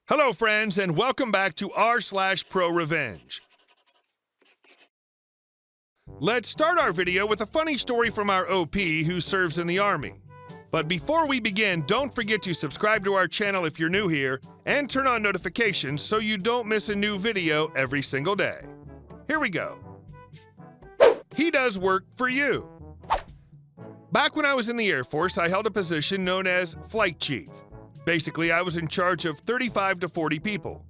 Hello, friends, and welcome back to r/ProRevenge. Let's start our video with a funny story from our OP who serves in the Army. But before we begin, don't forget to subscribe to our channel if you're new here, and turn on notifications so you don't miss a new video every single day. Here we go. He does work for you. Back when I was in the Air Force, I held a position known as Flight Chief. Basically, I was in charge of 35 to 40 people.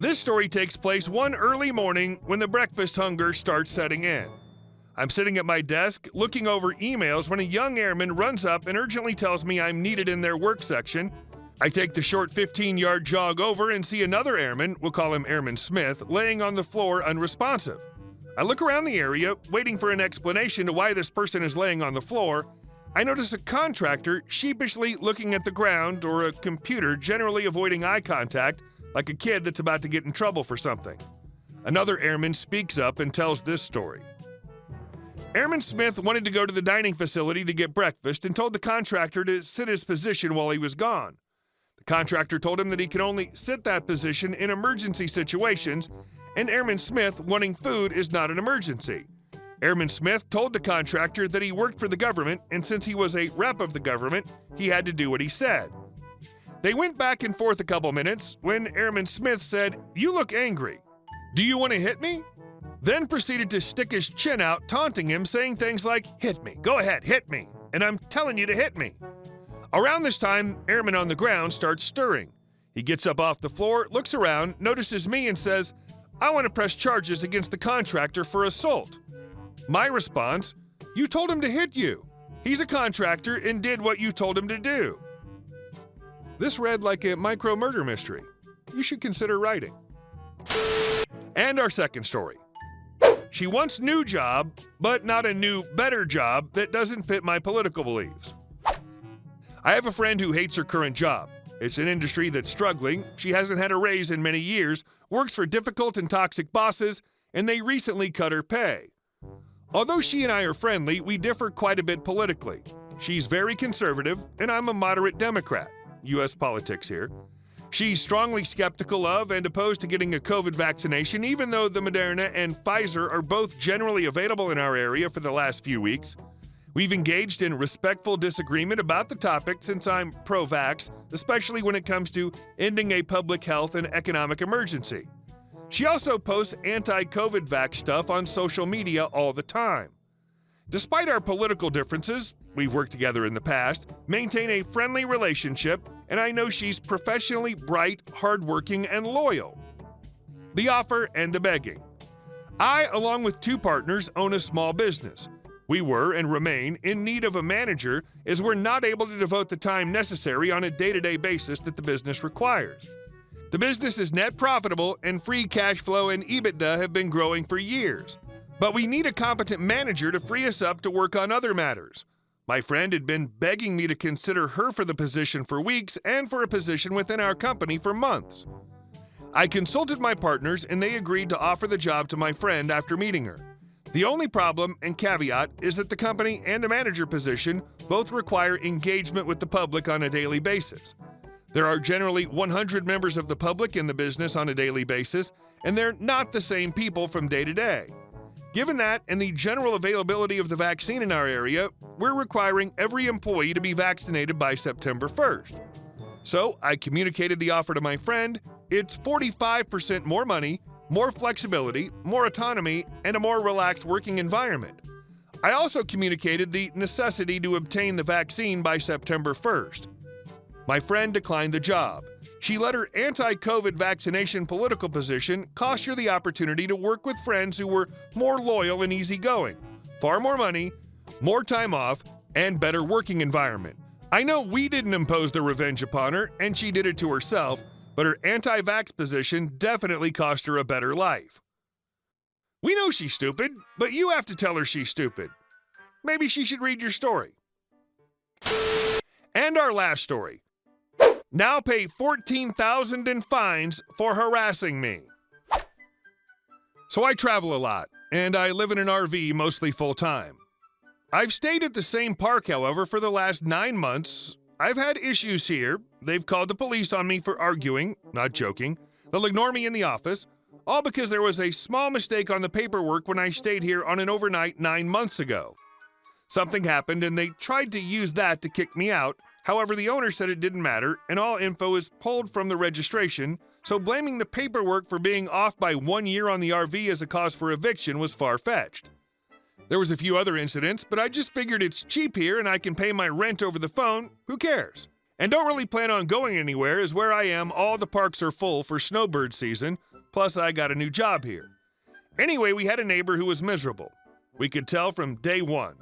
This story takes place one early morning when the breakfast hunger starts setting in. I'm sitting at my desk looking over emails when a young airman runs up and urgently tells me I'm needed in their work section. I take the short 15-yard jog over and see another airman, we'll call him Airman Smith, laying on the floor unresponsive. I look around the area, waiting for an explanation to why this person is laying on the floor. I notice a contractor sheepishly looking at the ground or a computer, generally avoiding eye contact, like a kid that's about to get in trouble for something. Another airman speaks up and tells this story. Airman Smith wanted to go to the dining facility to get breakfast and told the contractor to sit his position while he was gone. The contractor told him that he could only sit that position in emergency situations, and Airman Smith wanting food is not an emergency. Airman Smith told the contractor that he worked for the government, and since he was a rep of the government, he had to do what he said. They went back and forth a couple minutes when Airman Smith said, "You look angry. Do you want to hit me?" Then proceeded to stick his chin out, taunting him, saying things like, "Hit me, go ahead, hit me, and I'm telling you to hit me." Around this time, Airman on the ground starts stirring. He gets up off the floor, looks around, notices me, and says, "I want to press charges against the contractor for assault." My response, "You told him to hit you. He's a contractor and did what you told him to do." This read like a micro-murder mystery. You should consider writing. And our second story. She wants new job, but not a new, better job that doesn't fit my political beliefs. I have a friend who hates her current job. It's an industry that's struggling, she hasn't had a raise in many years, works for difficult and toxic bosses, and they recently cut her pay. Although she and I are friendly, we differ quite a bit politically. She's very conservative, and I'm a moderate Democrat. U.S. politics here. She's strongly skeptical of and opposed to getting a COVID vaccination, even though the Moderna and Pfizer are both generally available in our area for the last few weeks. We've engaged in respectful disagreement about the topic since I'm pro-vax, especially when it comes to ending a public health and economic emergency. She also posts anti-COVID vax stuff on social media all the time. Despite our political differences, we've worked together in the past, maintain a friendly relationship, and I know she's professionally bright, hardworking, and loyal. The offer and the begging. I, along with two partners, own a small business. We were and remain in need of a manager as we're not able to devote the time necessary on a day-to-day basis that the business requires. The business is net profitable and free cash flow and EBITDA have been growing for years. But we need a competent manager to free us up to work on other matters. My friend had been begging me to consider her for the position for weeks and for a position within our company for months. I consulted my partners and they agreed to offer the job to my friend after meeting her. The only problem and caveat is that the company and the manager position both require engagement with the public on a daily basis. There are generally 100 members of the public in the business on a daily basis, and they're not the same people from day to day. Given that and the general availability of the vaccine in our area, we're requiring every employee to be vaccinated by September 1st. So I communicated the offer to my friend. It's 45% more money, more flexibility, more autonomy, and a more relaxed working environment. I also communicated the necessity to obtain the vaccine by September 1st. My friend declined the job. She let her anti-COVID vaccination political position cost her the opportunity to work with friends who were more loyal and easygoing, far more money, more time off, and better working environment. I know we didn't impose the revenge upon her, and she did it to herself, but her anti-vax position definitely cost her a better life. We know she's stupid, but you have to tell her she's stupid. Maybe she should read your story. And our last story. Now pay $14,000 in fines for harassing me. So I travel a lot, and I live in an RV mostly full-time. I've stayed at the same park, however, for the last 9 months, I've had issues here. They've called the police on me for arguing, not joking. They'll ignore me in the office, all because there was a small mistake on the paperwork when I stayed here on an overnight 9 months ago. Something happened and they tried to use that to kick me out. However, the owner said it didn't matter and all info is pulled from the registration, so blaming the paperwork for being off by 1 year on the RV as a cause for eviction was far-fetched. There was a few other incidents, but I just figured it's cheap here and I can pay my rent over the phone. Who cares? And don't really plan on going anywhere, as where I am, all the parks are full for snowbird season, plus I got a new job here. Anyway, we had a neighbor who was miserable. We could tell from day one.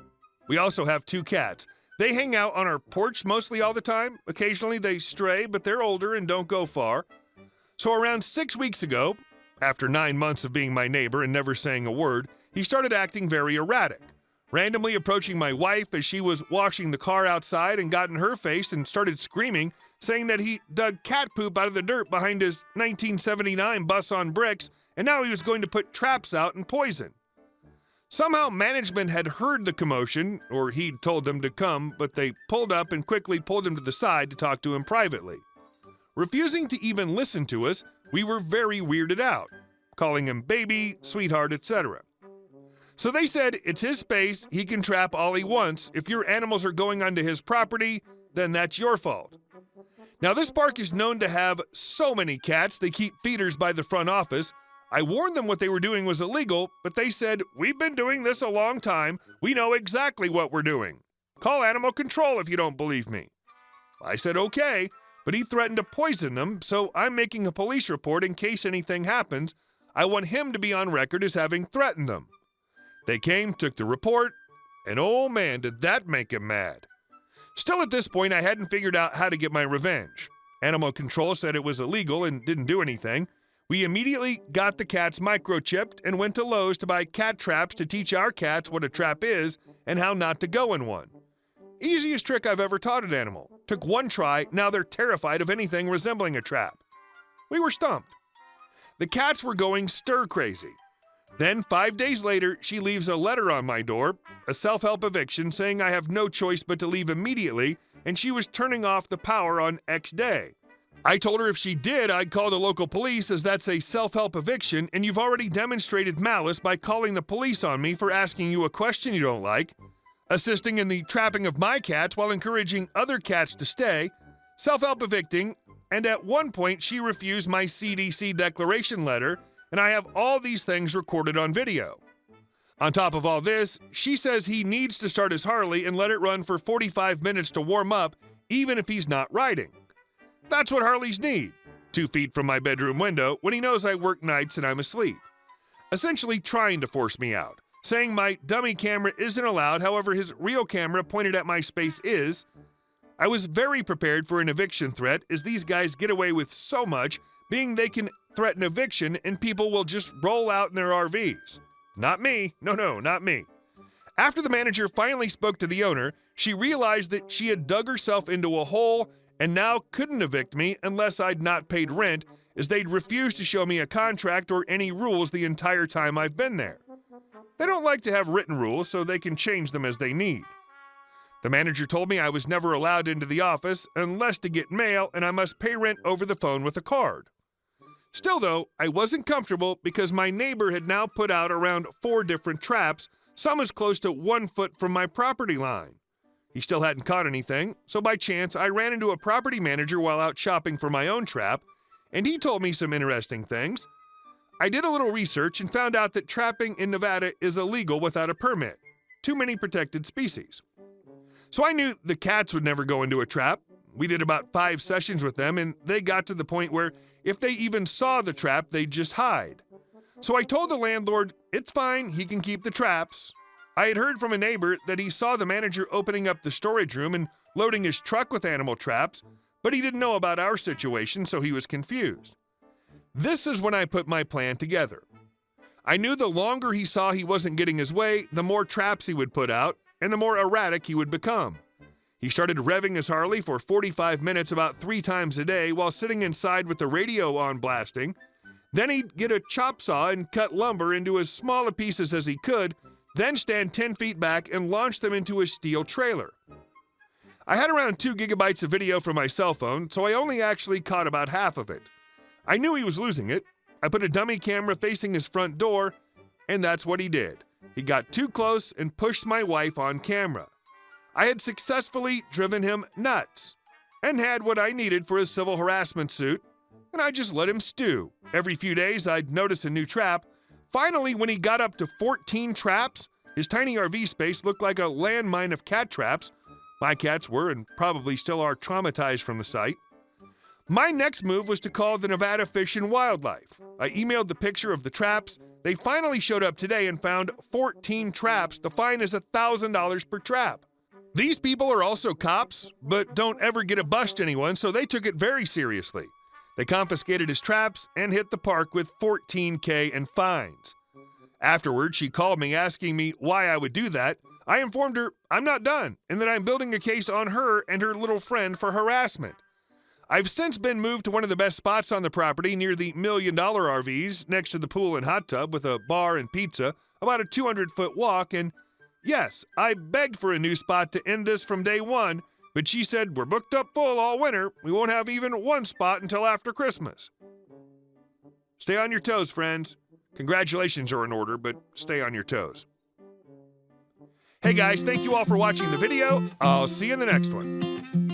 We also have 2 cats. They hang out on our porch mostly all the time. Occasionally they stray, but they're older and don't go far. So around 6 weeks ago, after 9 months of being my neighbor and never saying a word, he started acting very erratic, randomly approaching my wife as she was washing the car outside and got in her face and started screaming, saying that he dug cat poop out of the dirt behind his 1979 bus on bricks, and now he was going to put traps out and poison. Somehow management had heard the commotion, or he'd told them to come, but they pulled up and quickly pulled him to the side to talk to him privately. Refusing to even listen to us, we were very weirded out, calling him baby, sweetheart, etc. So they said it's his space, he can trap all he wants. If your animals are going onto his property, then that's your fault. Now this park is known to have so many cats, they keep feeders by the front office. I warned them what they were doing was illegal, but they said, "We've been doing this a long time. We know exactly what we're doing. Call animal control if you don't believe me." I said okay, but he threatened to poison them, so I'm making a police report in case anything happens. I want him to be on record as having threatened them. They came, took the report, and oh man, did that make him mad. Still at this point, I hadn't figured out how to get my revenge. Animal control said it was illegal and didn't do anything. We immediately got the cats microchipped and went to Lowe's to buy cat traps to teach our cats what a trap is and how not to go in one. Easiest trick I've ever taught an animal. Took 1 try, now they're terrified of anything resembling a trap. We were stumped. The cats were going stir-crazy. Then, 5 days later, she leaves a letter on my door, a self-help eviction saying I have no choice but to leave immediately, and she was turning off the power on X day. I told her if she did, I'd call the local police as that's a self-help eviction, and you've already demonstrated malice by calling the police on me for asking you a question you don't like, assisting in the trapping of my cats while encouraging other cats to stay, self-help evicting, and at one point she refused my CDC declaration letter, and I have all these things recorded on video. On top of all this, she says he needs to start his Harley and let it run for 45 minutes to warm up, even if he's not riding. That's what Harleys need, 2 feet from my bedroom window when he knows I work nights and I'm asleep. Essentially trying to force me out, saying my dummy camera isn't allowed, however his real camera pointed at my space is. I was very prepared for an eviction threat as these guys get away with so much, being they can threaten eviction and people will just roll out in their RVs. Not me. No, not me. After the manager finally spoke to the owner, she realized that she had dug herself into a hole and now couldn't evict me unless I'd not paid rent, as they'd refused to show me a contract or any rules the entire time I've been there. They don't like to have written rules, so they can change them as they need. The manager told me I was never allowed into the office unless to get mail, and I must pay rent over the phone with a card. Still though, I wasn't comfortable because my neighbor had now put out around 4 different traps, some as close to 1 foot from my property line. He still hadn't caught anything, so by chance I ran into a property manager while out shopping for my own trap, and he told me some interesting things. I did a little research and found out that trapping in Nevada is illegal without a permit. Too many protected species. So I knew the cats would never go into a trap. We did about 5 sessions with them, and they got to the point where if they even saw the trap, they'd just hide. So I told the landlord, it's fine, he can keep the traps. I had heard from a neighbor that he saw the manager opening up the storage room and loading his truck with animal traps, but he didn't know about our situation, so he was confused. This is when I put my plan together. I knew the longer he saw he wasn't getting his way, the more traps he would put out, and the more erratic he would become. He started revving his Harley for 45 minutes about 3 times a day while sitting inside with the radio on blasting. Then he'd get a chop saw and cut lumber into as small a pieces as he could, then stand 10 feet back and launch them into a steel trailer. I had around 2 gigabytes of video from my cell phone, so I only actually caught about half of it. I knew he was losing it. I put a dummy camera facing his front door, and that's what he did. He got too close and pushed my wife on camera. I had successfully driven him nuts and had what I needed for a civil harassment suit, and I just let him stew. Every few days, I'd notice a new trap. Finally, when he got up to 14 traps, his tiny RV space looked like a landmine of cat traps. My cats were and probably still are traumatized from the sight. My next move was to call the Nevada Fish and Wildlife. I emailed the picture of the traps. They finally showed up today and found 14 traps. The fine is $1,000 per trap. These people are also cops, but don't ever get to bust anyone, so they took it very seriously. They confiscated his traps and hit the park with $14,000 in fines. Afterwards, she called me asking me why I would do that. I informed her I'm not done and that I'm building a case on her and her little friend for harassment. I've since been moved to one of the best spots on the property near the $1 million RVs next to the pool and hot tub with a bar and pizza, about a 200-foot walk, and yes, I begged for a new spot to end this from day one, but she said we're booked up full all winter. We won't have even one spot until after Christmas. Stay on your toes, friends. Congratulations are in order, but stay on your toes. Hey guys, thank you all for watching the video. I'll see you in the next one.